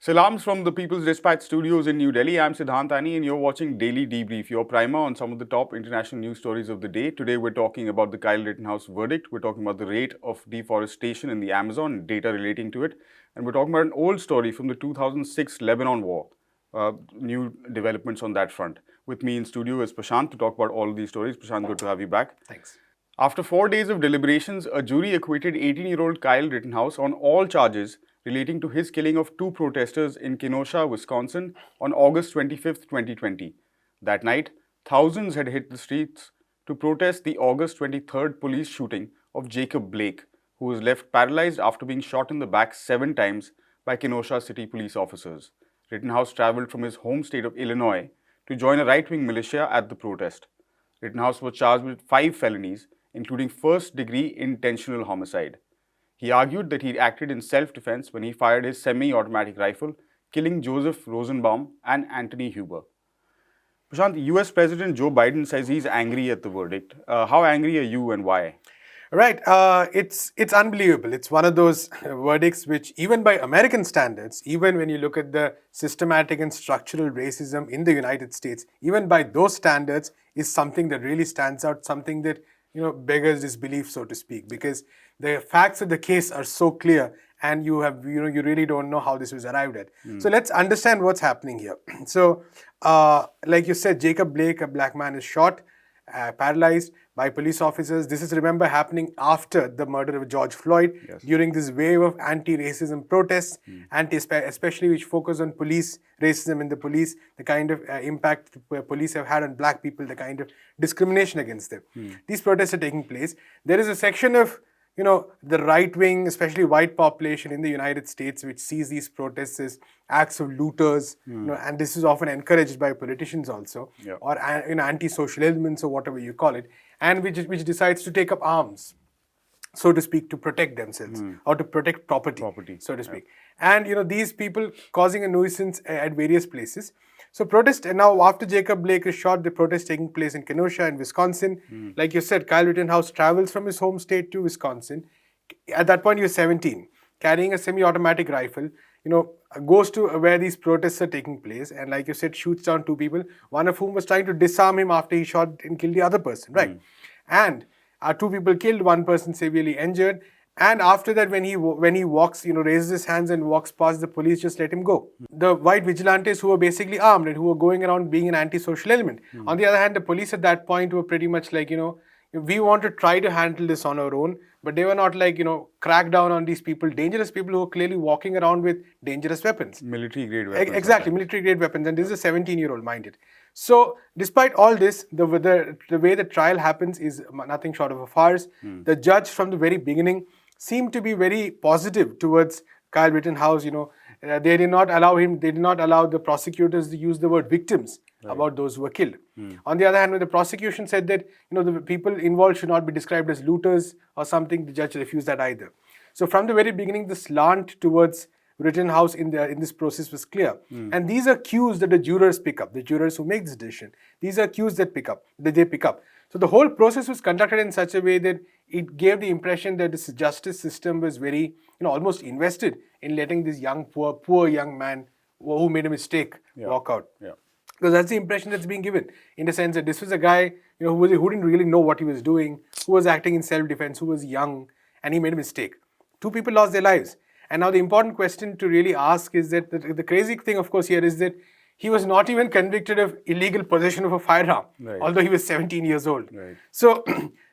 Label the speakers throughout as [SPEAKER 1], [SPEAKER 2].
[SPEAKER 1] Salams from the People's Dispatch Studios in New Delhi. I'm Siddhant Ani and you're watching Daily Debrief, your primer on some of the top international news stories of the day. Today we're talking about the Kyle Rittenhouse verdict. We're talking about the rate of deforestation in the Amazon, data relating to it. And we're talking about an old story from the 2006 Lebanon war. New developments on that front. With me in studio is Prashant to talk about all of these stories. Prashant, good to have you back.
[SPEAKER 2] Thanks.
[SPEAKER 1] After 4 days of deliberations, a jury acquitted 18-year-old Kyle Rittenhouse on all charges relating to his killing of two protesters in Kenosha, Wisconsin on August 25, 2020. That night, thousands had hit the streets to protest the August 23rd police shooting of Jacob Blake, who was left paralyzed after being shot in the back 7 times by Kenosha City police officers. Rittenhouse traveled from his home state of Illinois to join a right-wing militia at the protest. Rittenhouse was charged with 5 felonies, including first-degree intentional homicide. He argued that he acted in self-defense when he fired his semi-automatic rifle, killing Joseph Rosenbaum and Anthony Huber. Prashant, US President Joe Biden says he's angry at the verdict. How angry are you and why?
[SPEAKER 2] Right. It's unbelievable. It's one of those verdicts which, even by American standards, even when you look at the systematic and structural racism in the United States, even by those standards, is something that really stands out, something that beggars disbelief, so to speak, because the facts of the case are so clear, and you really don't know how this was arrived at. So let's understand what's happening here. So, like you said, Jacob Blake, a black man, is shot, paralyzed by police officers. This is, remember, happening after the murder of George Floyd, during this wave of anti-racism protests, especially which focus on police racism in the police, the kind of impact police have had on black people, the kind of discrimination against them. These protests are taking place. There is a section of the right-wing, especially white population in the United States, which sees these protests as acts of looters, and this is often encouraged by politicians also, or anti-social elements or whatever you call it, and which decides to take up arms, so to speak, to protect themselves or to protect property, so to speak. And these people causing a nuisance at various places. So protest, and now after Jacob Blake is shot, the protest taking place in Kenosha in Wisconsin. Like you said, Kyle Rittenhouse travels from his home state to Wisconsin. At that point, he was 17, carrying a semi-automatic rifle, goes to where these protests are taking place, and like you said, shoots down 2 people, one of whom was trying to disarm him after he shot and killed the other person, right? And 2 people killed, 1 person severely injured. And after that, when he walks, raises his hands and walks past, the police just let him go. The white vigilantes who were basically armed and who were going around being an anti-social element. On the other hand, the police at that point were pretty much like, we want to try to handle this on our own, but they were not like, crack down on these people, dangerous people who are clearly walking around with dangerous weapons.
[SPEAKER 1] Military-grade weapons.
[SPEAKER 2] Exactly, military-grade weapons. And this is a 17-year-old, mind it. So, despite all this, the way the trial happens is nothing short of a farce. The judge from the very beginning seemed to be very positive towards Kyle Rittenhouse. They did not allow the prosecutors to use the word victims about those who were killed. On the other hand, when the prosecution said that the people involved should not be described as looters or something, the judge refused that either. So from the very beginning, the slant towards Rittenhouse in this process was clear. And these are cues that the jurors pick up, the jurors who make this decision. These are cues that they pick up. So the whole process was conducted in such a way that it gave the impression that this justice system was very, almost invested in letting this poor young man who made a mistake walk out. Because that's the impression that's being given, in the sense that this was a guy, who didn't really know what he was doing, who was acting in self-defense, who was young, and he made a mistake. 2 people lost their lives. And now the important question to really ask is that the crazy thing, of course, here is that he was not even convicted of illegal possession of a firearm, although he was 17 years old. So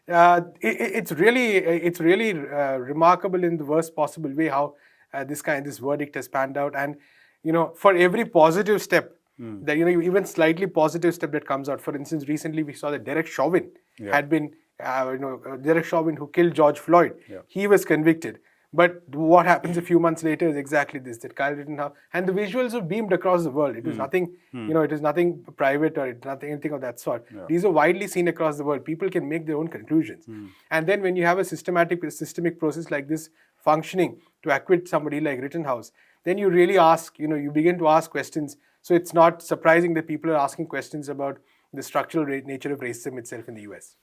[SPEAKER 2] it's really remarkable in the worst possible way how this verdict has panned out. And for every positive step, that even slightly positive step that comes out. For instance, recently we saw that Derek Chauvin had been Derek Chauvin, who killed George Floyd. He was convicted. But what happens a few months later is exactly this, that Kyle Rittenhouse, and the visuals were beamed across the world. It was nothing, it is nothing private or anything of that sort. These are widely seen across the world. People can make their own conclusions. And then when you have a systemic process like this functioning to acquit somebody like Rittenhouse, then you really ask, you begin to ask questions. So it's not surprising that people are asking questions about the structural nature of racism itself in the US.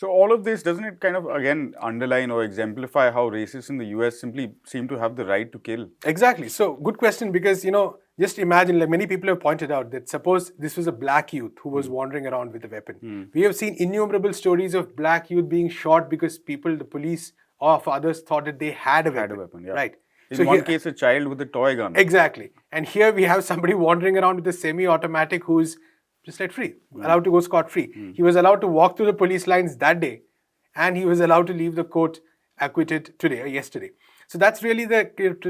[SPEAKER 1] So all of this, doesn't it kind of again underline or exemplify how racists in the US simply seem to have the right to kill?
[SPEAKER 2] Exactly. So, good question, because just imagine, like many people have pointed out, that suppose this was a black youth who was wandering around with a weapon. We have seen innumerable stories of black youth being shot because the police or others thought that they had a weapon.
[SPEAKER 1] Had a weapon, yeah.
[SPEAKER 2] Right.
[SPEAKER 1] In one case, a child with a toy gun.
[SPEAKER 2] Exactly. And here we have somebody wandering around with a semi-automatic who's just let free, allowed to go scot-free. He was allowed to walk through the police lines that day, and he was allowed to leave the court acquitted today or yesterday. So that's really the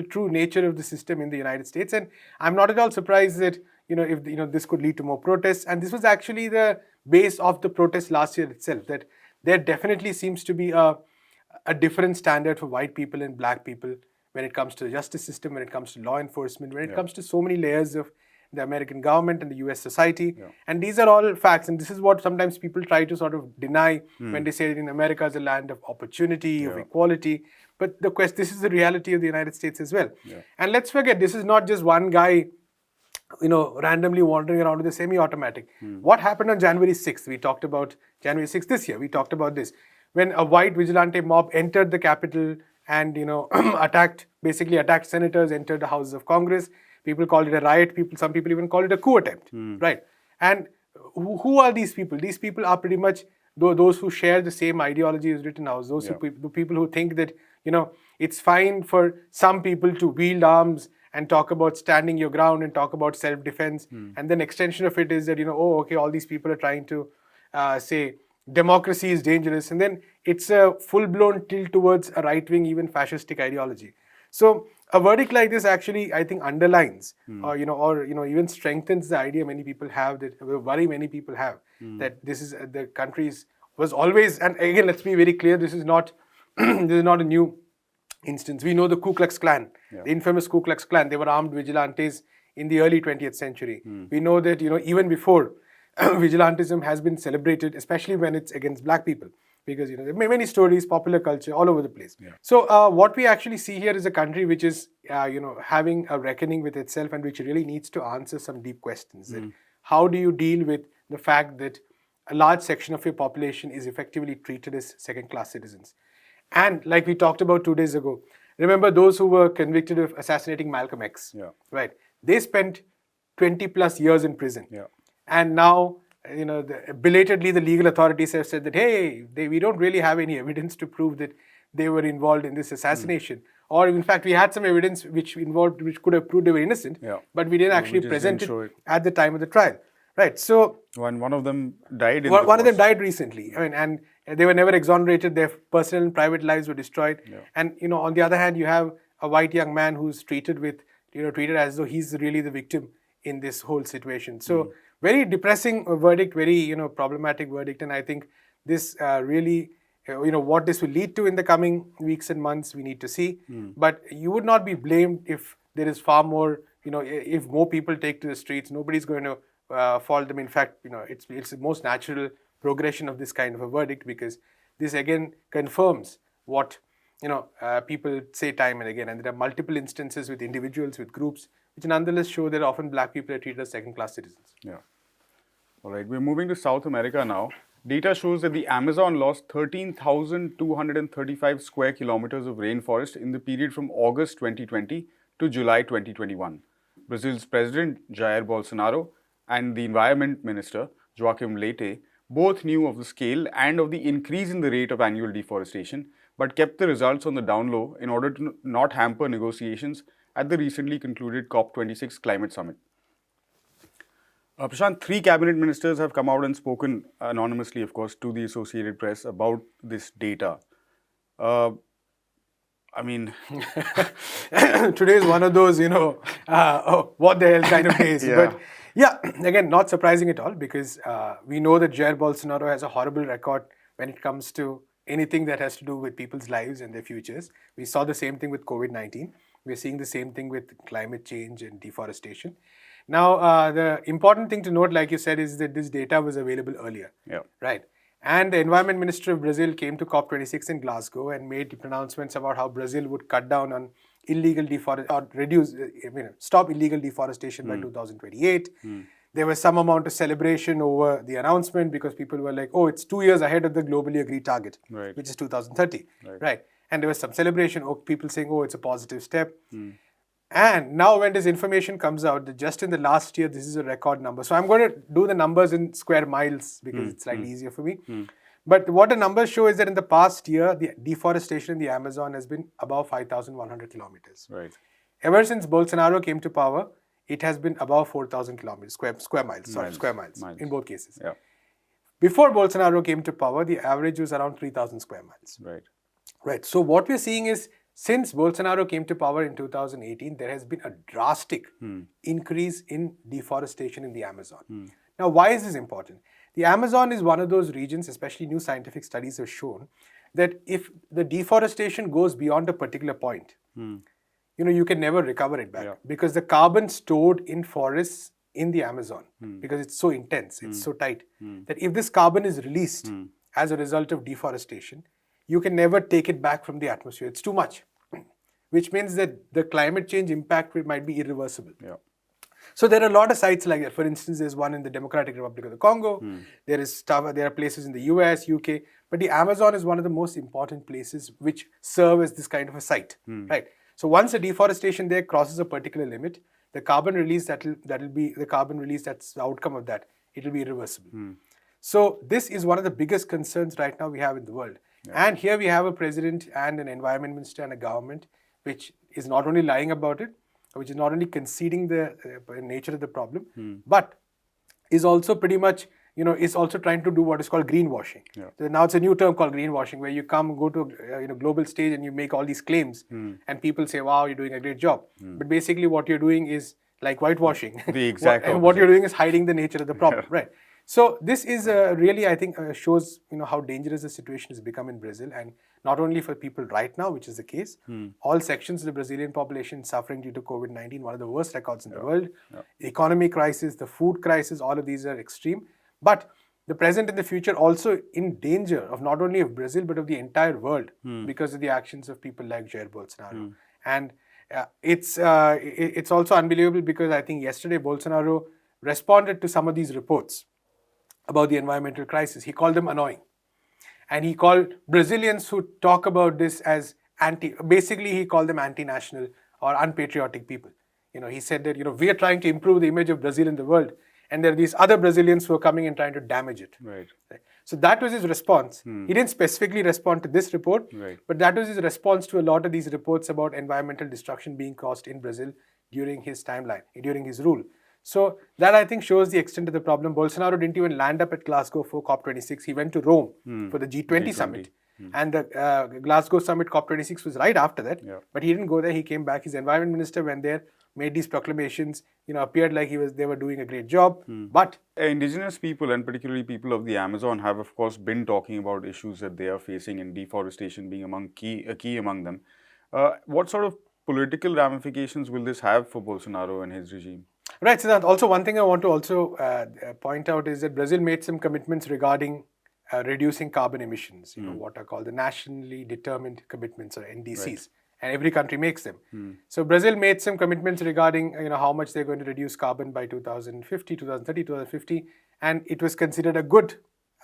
[SPEAKER 2] true nature of the system in the United States. And I'm not at all surprised that if this could lead to more protests. And this was actually the base of the protest last year itself, that there definitely seems to be a different standard for white people and black people when it comes to the justice system, when it comes to law enforcement, when it comes to so many layers of the American government and the US society. And these are all facts. And this is what sometimes people try to sort of deny when they say that in America is a land of opportunity, of equality. But this is the reality of the United States as well. And let's forget, this is not just one guy randomly wandering around with a semi-automatic. What happened on January 6th? We talked about January 6th this year. We talked about this. When a white vigilante mob entered the Capitol and, attacked senators, entered the houses of Congress. People called it a riot. Some people even call it a coup attempt, right? And who are these people? These people are pretty much those who share the same ideology as Rittenhouse. The people who think that, it's fine for some people to wield arms and talk about standing your ground and talk about self-defense. And then extension of it is that, all these people are trying to say democracy is dangerous. And then it's a full-blown tilt towards a right-wing, even fascistic ideology. So a verdict like this actually, I think, underlines or even strengthens the idea many people have, that worry many people have, that this is the country's was always, and again, let's be very clear, this is not this is not a new instance. We know the Ku Klux Klan, the infamous Ku Klux Klan. They were armed vigilantes in the early 20th century. We know that even before, vigilantism has been celebrated, especially when it's against black people, because there are many stories, popular culture all over the place. So what we actually see here is a country which is having a reckoning with itself, and which really needs to answer some deep questions. That how do you deal with the fact that a large section of your population is effectively treated as second-class citizens? And like we talked about 2 days ago, remember those who were convicted of assassinating Malcolm X, right? They spent 20 plus years in prison. And now, belatedly, the legal authorities have said that, hey, we don't really have any evidence to prove that they were involved in this assassination. Or in fact, we had some evidence which could have proved they were innocent, but we didn't actually present it at the time of the trial. Right. So
[SPEAKER 1] one of them died.
[SPEAKER 2] One of them died recently. I mean, and they were never exonerated. Their personal and private lives were destroyed. And on the other hand, you have a white young man who's treated as though he's really the victim in this whole situation. So very depressing verdict, very problematic verdict. And I think this really what this will lead to in the coming weeks and months, we need to see. But you would not be blamed if there is far more. If more people take to the streets, nobody's going to fault them. In fact, it's the most natural progression of this kind of a verdict, because this again confirms what people say time and again, and there are multiple instances with individuals, with groups, which nonetheless show that often black people are treated as second-class citizens.
[SPEAKER 1] All right, we're moving to South America now. Data shows that the Amazon lost 13,235 square kilometers of rainforest in the period from August 2020 to July 2021. Brazil's President Jair Bolsonaro and the Environment Minister, Joaquim Leite, both knew of the scale and of the increase in the rate of annual deforestation, but kept the results on the down low in order to not hamper negotiations at the recently concluded COP26 climate summit. Prashant, 3 cabinet ministers have come out and spoken anonymously, of course, to the Associated Press about this data. I mean,
[SPEAKER 2] today is one of those, what the hell kind of days. But again, not surprising at all, because we know that Jair Bolsonaro has a horrible record when it comes to anything that has to do with people's lives and their futures. We saw the same thing with COVID-19. We're seeing the same thing with climate change and deforestation. Now, the important thing to note, like you said, is that this data was available earlier. Right. And the Environment Minister of Brazil came to COP26 in Glasgow and made pronouncements about how Brazil would cut down on illegal stop illegal deforestation by 2028. There was some amount of celebration over the announcement because people were like, oh, it's 2 years ahead of the globally agreed target,
[SPEAKER 1] Right.
[SPEAKER 2] which is 2030.
[SPEAKER 1] Right.
[SPEAKER 2] Right. And there was some celebration, people saying, oh, it's a positive step. And now when this information comes out, that just in the last year, this is a record number. So I'm going to do the numbers in square miles because it's slightly easier for me. But what the numbers show is that in the past year, the deforestation in the Amazon has been above 5,100 kilometers.
[SPEAKER 1] Right.
[SPEAKER 2] Ever since Bolsonaro came to power, it has been above 4,000 kilometers, square miles in both cases.
[SPEAKER 1] Yeah.
[SPEAKER 2] Before Bolsonaro came to power, the average was around 3,000 square miles.
[SPEAKER 1] Right.
[SPEAKER 2] Right. So what we're seeing is, since Bolsonaro came to power in 2018, there has been a drastic increase in deforestation in the Amazon. Now, why is this important? The Amazon is one of those regions, especially new scientific studies have shown, that if the deforestation goes beyond a particular point, you can never recover it back because the carbon stored in forests in the Amazon, because it's so intense, it's so tight, that if this carbon is released as a result of deforestation, you can never take it back from the atmosphere. It's too much, which means that the climate change impact might be irreversible.
[SPEAKER 1] Yeah.
[SPEAKER 2] So there are a lot of sites like that. For instance, there's one in the Democratic Republic of the Congo. There are places in the US, UK. But the Amazon is one of the most important places which serve as this kind of a site. Right. So once the deforestation there crosses a particular limit, the carbon release that'll be the carbon release that's the outcome of that. It'll be irreversible. So this is one of the biggest concerns right now we have in the world. And here we have a president and an environment minister and a government which is not only lying about it, which is not only conceding the nature of the problem, but is also pretty much, is also trying to do what is called greenwashing. So now it's a new term called greenwashing, where you go to a global stage and you make all these claims, and people say, wow, you're doing a great job. But basically what you're doing is like whitewashing.
[SPEAKER 1] The exact
[SPEAKER 2] And what you're doing is hiding the nature of the problem, right? So this is really, I think, shows how dangerous the situation has become in Brazil, and not only for people right now, which is the case, all sections of the Brazilian population suffering due to COVID-19, one of the worst records in the world. The economy crisis, the food crisis, all of these are extreme. But the present and the future also in danger of not only of Brazil, but of the entire world because of the actions of people like Jair Bolsonaro. And it's also unbelievable because I think yesterday Bolsonaro responded to some of these reports about the environmental crisis. He called them annoying. And he called Brazilians who talk about this as basically he called them anti-national or unpatriotic people. He said that, we are trying to improve the image of Brazil in the world. And there are these other Brazilians who are coming and trying to damage it.
[SPEAKER 1] Right.
[SPEAKER 2] So that was his response. He didn't specifically respond to this report, but that was his response to a lot of these reports about environmental destruction being caused in Brazil during his timeline, during his rule. So that, I think, shows the extent of the problem. Bolsonaro didn't even land up at Glasgow for COP26. He went to Rome for the G20 summit. And the Glasgow summit, COP26, was right after that. But he didn't go there. He came back. His environment minister went there, made these proclamations, appeared like they were doing a great job. But
[SPEAKER 1] indigenous people, and particularly people of the Amazon, have of course been talking about issues that they are facing, and deforestation being a key among them. What sort of political ramifications will this have for Bolsonaro and his regime?
[SPEAKER 2] Right, Siddhant. Also, one thing I want to also point out is that Brazil made some commitments regarding reducing carbon emissions, what are called the nationally determined commitments, or NDCs. And every country makes them. So Brazil made some commitments regarding how much they're going to reduce carbon by 2050, 2030, 2050, and it was considered a good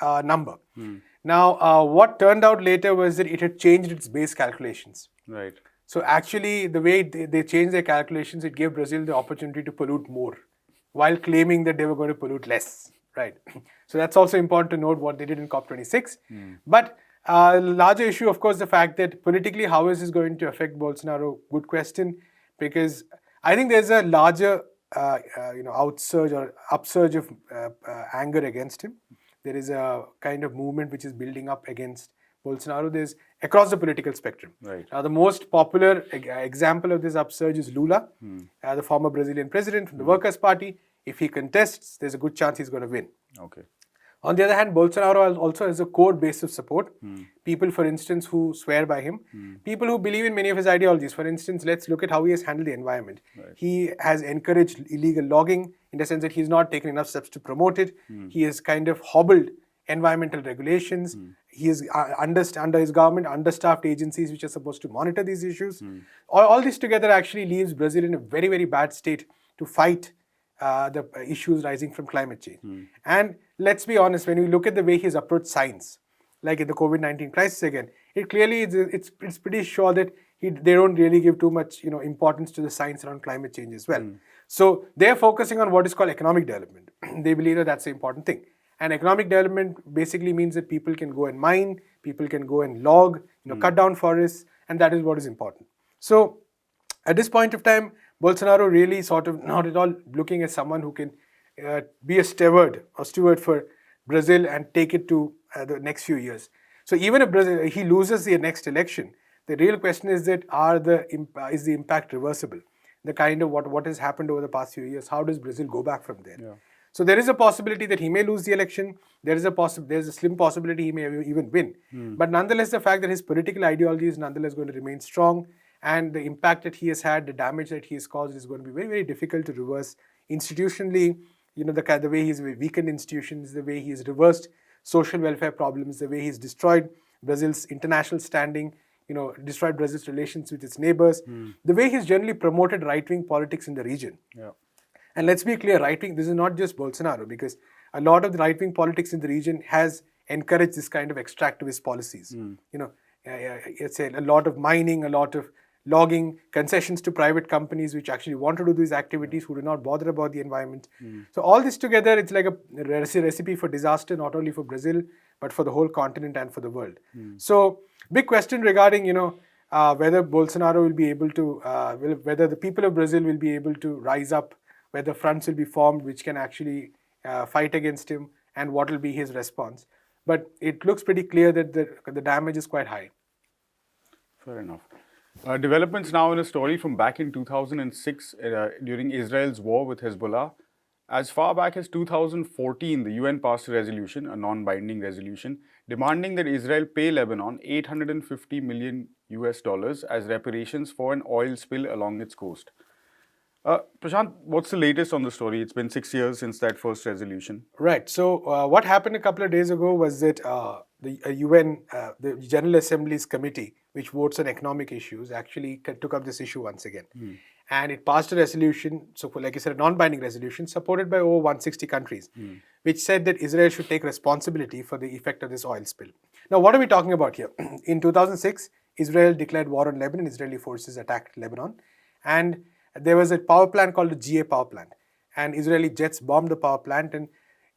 [SPEAKER 2] number. Now, what turned out later was that it had changed its base calculations.
[SPEAKER 1] Right.
[SPEAKER 2] So actually, the way they changed their calculations, it gave Brazil the opportunity to pollute more, while claiming that they were going to pollute less. Right. So that's also important to note what they did in COP26. But larger issue, of course, the fact that politically, how is this going to affect Bolsonaro? Good question, because I think there's a larger, upsurge of anger against him. There is a kind of movement which is building up against Bolsonaro. There's across the political spectrum.
[SPEAKER 1] Right.
[SPEAKER 2] The most popular example of this upsurge is Lula, the former Brazilian president from the Workers' Party. If he contests, there's a good chance he's going to win.
[SPEAKER 1] Okay.
[SPEAKER 2] On the other hand, Bolsonaro also has a core base of support. People, for instance, who swear by him. People who believe in many of his ideologies. For instance, let's look at how he has handled the environment. Right. He has encouraged illegal logging in the sense that he's not taken enough steps to promote it. He has kind of hobbled environmental regulations. He is under his government, understaffed agencies which are supposed to monitor these issues. All this together actually leaves Brazil in a very, very bad state to fight the issues rising from climate change. And let's be honest, when we look at the way he's approached science, like in the COVID-19 crisis again, it clearly it's pretty sure that they don't really give too much importance to the science around climate change as well. So they're focusing on what is called economic development. They believe that that's the important thing. And economic development basically means that people can go and mine, people can go and log, cut down forests, and that is what is important. So at this point of time, Bolsonaro really sort of not at all looking at someone who can be a steward for Brazil and take it to the next few years. So even if he loses the next election, the real question is that is the impact reversible? The kind of what has happened over the past few years, how does Brazil go back from there?
[SPEAKER 1] Yeah.
[SPEAKER 2] So there is a possibility that he may lose the election. There's a slim possibility he may even win. But nonetheless, the fact that his political ideology is nonetheless going to remain strong, and the impact that he has had, the damage that he has caused, is going to be very, very difficult to reverse. Institutionally, the way he's weakened institutions, the way he's reversed social welfare problems, the way he's destroyed Brazil's international standing, destroyed Brazil's relations with its neighbors, the way he's generally promoted right-wing politics in the region.
[SPEAKER 1] Yeah.
[SPEAKER 2] And let's be clear, right-wing, this is not just Bolsonaro, because a lot of the right-wing politics in the region has encouraged this kind of extractivist policies. It's a lot of mining, a lot of logging, concessions to private companies which actually want to do these activities, who do not bother about the environment. So all this together, it's like a recipe for disaster, not only for Brazil, but for the whole continent and for the world. So big question regarding, whether Bolsonaro will be able to, whether the people of Brazil will be able to rise up, whether fronts will be formed which can actually fight against him, and what will be his response. But it looks pretty clear that the damage is quite high.
[SPEAKER 1] Fair enough. Developments now in a story from back in 2006 during Israel's war with Hezbollah. As far back as 2014, the UN passed a resolution, a non-binding resolution, demanding that Israel pay Lebanon $850 million as reparations for an oil spill along its coast. Prashant, what's the latest on the story? It's been 6 years since that first resolution.
[SPEAKER 2] Right. So what happened a couple of days ago was that the UN, the General Assembly's committee, which votes on economic issues, actually took up this issue once again. And it passed a resolution, so like I said, a non-binding resolution, supported by over 160 countries, which said that Israel should take responsibility for the effect of this oil spill. Now, what are we talking about here? In 2006, Israel declared war on Lebanon. Israeli forces attacked Lebanon. And there was a power plant called the GA power plant. And Israeli jets bombed the power plant, and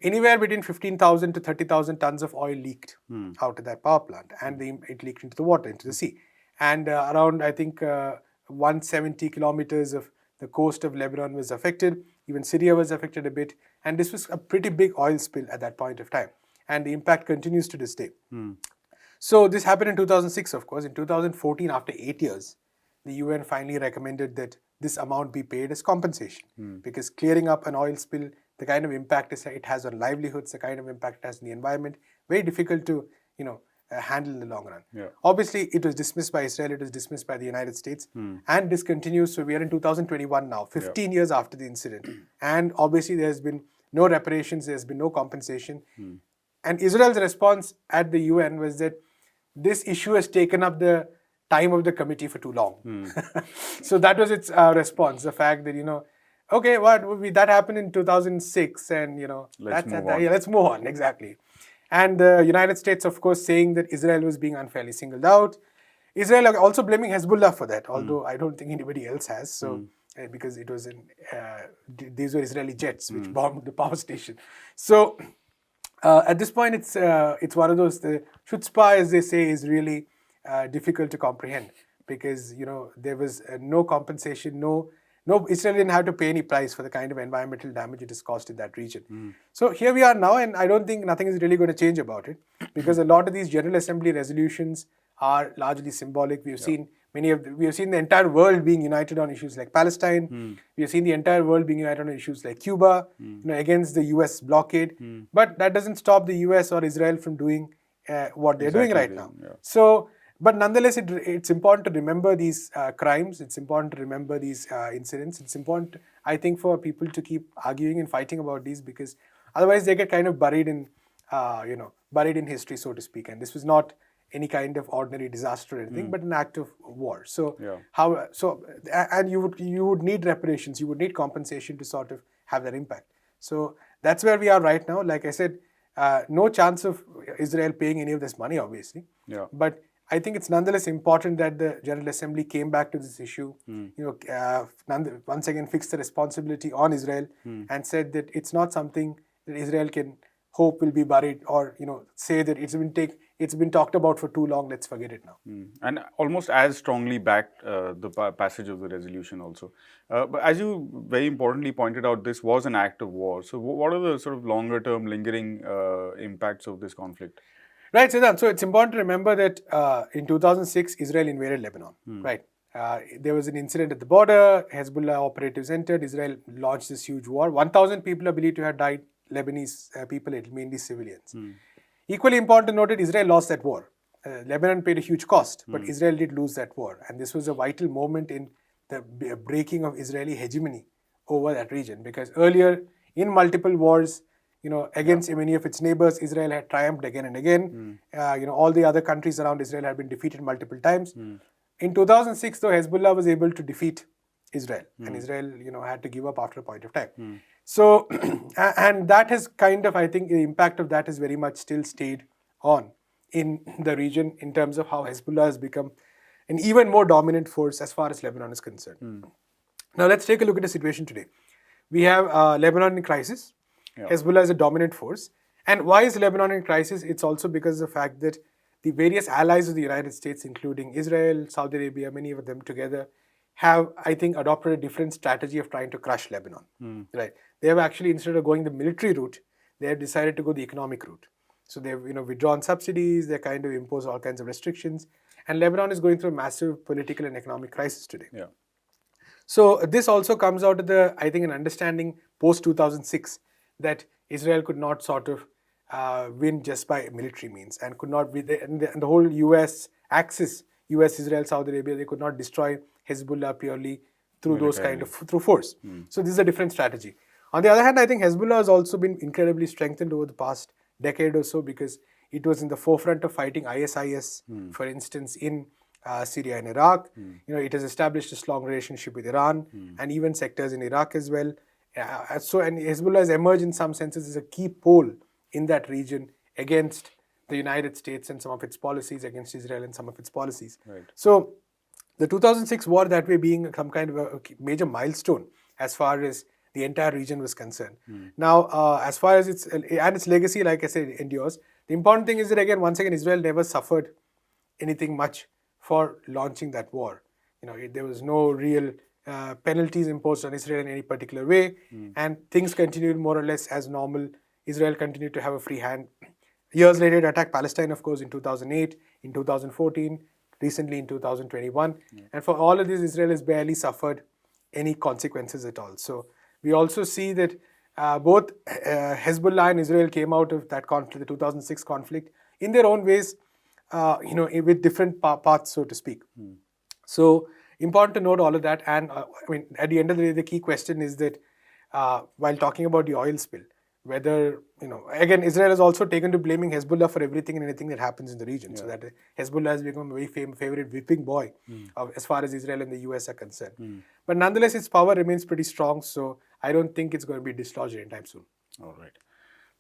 [SPEAKER 2] anywhere between 15,000 to 30,000 tons of oil leaked out of that power plant. And it leaked into the water, into the sea. And around, I think, 170 kilometers of the coast of Lebanon was affected. Even Syria was affected a bit. And this was a pretty big oil spill at that point of time. And the impact continues to this day. So this happened in 2006, of course. In 2014, after 8 years, the UN finally recommended that this amount be paid as compensation. Because clearing up an oil spill, the kind of impact it has on livelihoods, the kind of impact it has on the environment, very difficult to handle in the long run. Obviously, it was dismissed by Israel, it was dismissed by the United States, and this continues. So we are in 2021 now, 15 years after the incident. And obviously, there's been no reparations, there's been no compensation. And Israel's response at the UN was that this issue has taken up the time of the committee for too long. So that was its response, the fact that, okay, that happened in 2006, and let's move on, exactly. And the United States, of course, saying that Israel was being unfairly singled out. Israel also blaming Hezbollah for that, although I don't think anybody else has. So because it was these were Israeli jets which bombed the power station. So at this point, it's one of those, the chutzpah, as they say, is really difficult to comprehend, because there was no compensation, no Israel didn't have to pay any price for the kind of environmental damage it has caused in that region. So here we are now, and I don't think nothing is really going to change about it, because a lot of these General Assembly resolutions are largely symbolic. We have seen we have seen the entire world being united on issues like Palestine. We have seen the entire world being united on issues like Cuba, against the US blockade. But that doesn't stop the US or Israel from doing what they're doing right now. So, but nonetheless, it's important to remember these crimes. It's important to remember these incidents. It's important, I think, for people to keep arguing and fighting about these, because otherwise they get kind of buried in history, so to speak. And this was not any kind of ordinary disaster or anything, but an act of war. So and you would need reparations. You would need compensation to sort of have that impact. So that's where we are right now. Like I said, no chance of Israel paying any of this money, obviously.
[SPEAKER 1] Yeah.
[SPEAKER 2] But I think it's nonetheless important that the General Assembly came back to this issue, once again fixed the responsibility on Israel and said that it's not something that Israel can hope will be buried, or say that it's been talked about for too long, let's forget it now.
[SPEAKER 1] And almost as strongly backed the passage of the resolution also. But as you very importantly pointed out, this was an act of war. So what are the sort of longer term lingering impacts of this conflict?
[SPEAKER 2] Right, Siddhant. So it's important to remember that in 2006, Israel invaded Lebanon. Right. There was an incident at the border. Hezbollah operatives entered. Israel launched this huge war. 1,000 people are believed to have died. Lebanese people, mainly civilians. Equally important to note that Israel lost that war. Lebanon paid a huge cost, but Israel did lose that war. And this was a vital moment in the breaking of Israeli hegemony over that region. Because earlier, in multiple wars, against many of its neighbors, Israel had triumphed again and again. All the other countries around Israel had been defeated multiple times. In 2006, though, Hezbollah was able to defeat Israel, and Israel, had to give up after a point of time. So, and that has kind of, I think, the impact of that has very much still stayed on in the region in terms of how Hezbollah has become an even more dominant force as far as Lebanon is concerned. Now, let's take a look at the situation today. We have Lebanon in crisis. Hezbollah is a dominant force. And why is Lebanon in crisis? It's also because of the fact that the various allies of the United States, including Israel, Saudi Arabia, many of them together, have, I think, adopted a different strategy of trying to crush Lebanon. Right? They have actually, instead of going the military route, they have decided to go the economic route. So they've withdrawn subsidies, they kind of impose all kinds of restrictions, and Lebanon is going through a massive political and economic crisis today.
[SPEAKER 1] Yeah.
[SPEAKER 2] So this also comes out of the, I think, an understanding post 2006 that Israel could not sort of win just by military means, and could not be and the whole U.S. axis, U.S., Israel, Saudi Arabia, they could not destroy Hezbollah purely through those kind of through force. So this is a different strategy. On the other hand, I think Hezbollah has also been incredibly strengthened over the past decade or so, because it was in the forefront of fighting ISIS, for instance, in Syria and Iraq. It has established a strong relationship with Iran and even sectors in Iraq as well. And Hezbollah has emerged in some senses as a key pole in that region against the United States and some of its policies, against Israel and some of its policies.
[SPEAKER 1] Right.
[SPEAKER 2] So the 2006 war, that way, being some kind of a major milestone as far as the entire region was concerned. Now, as far as its legacy, like I said, endures. The important thing is that, again, once again, Israel never suffered anything much for launching that war. There was no real penalties imposed on Israel in any particular way, and things continued more or less as normal. Israel continued to have a free hand. Years later, it attacked Palestine, of course, in 2008, in 2014, recently in 2021. And for all of this, Israel has barely suffered any consequences at all. So we also see that both Hezbollah and Israel came out of that conflict, the 2006 conflict, in their own ways, with different paths, so to speak. So important to note all of that. And at the end of the day, the key question is that while talking about the oil spill, whether, again, Israel has also taken to blaming Hezbollah for everything and anything that happens in the region. So that Hezbollah has become a very favorite whipping boy as far as Israel and the US are concerned. But nonetheless, its power remains pretty strong. So I don't think it's going to be dislodged anytime soon.
[SPEAKER 1] All right.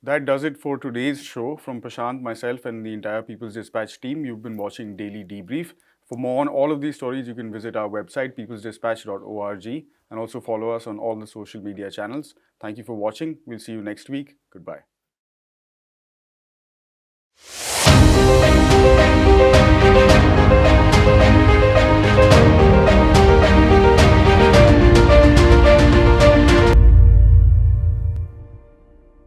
[SPEAKER 1] That does it for today's show. From Prashant, myself, and the entire People's Dispatch team, you've been watching Daily Debrief. For more on all of these stories, you can visit our website, peoplesdispatch.org, and also follow us on all the social media channels. Thank you for watching. We'll see you next week. Goodbye.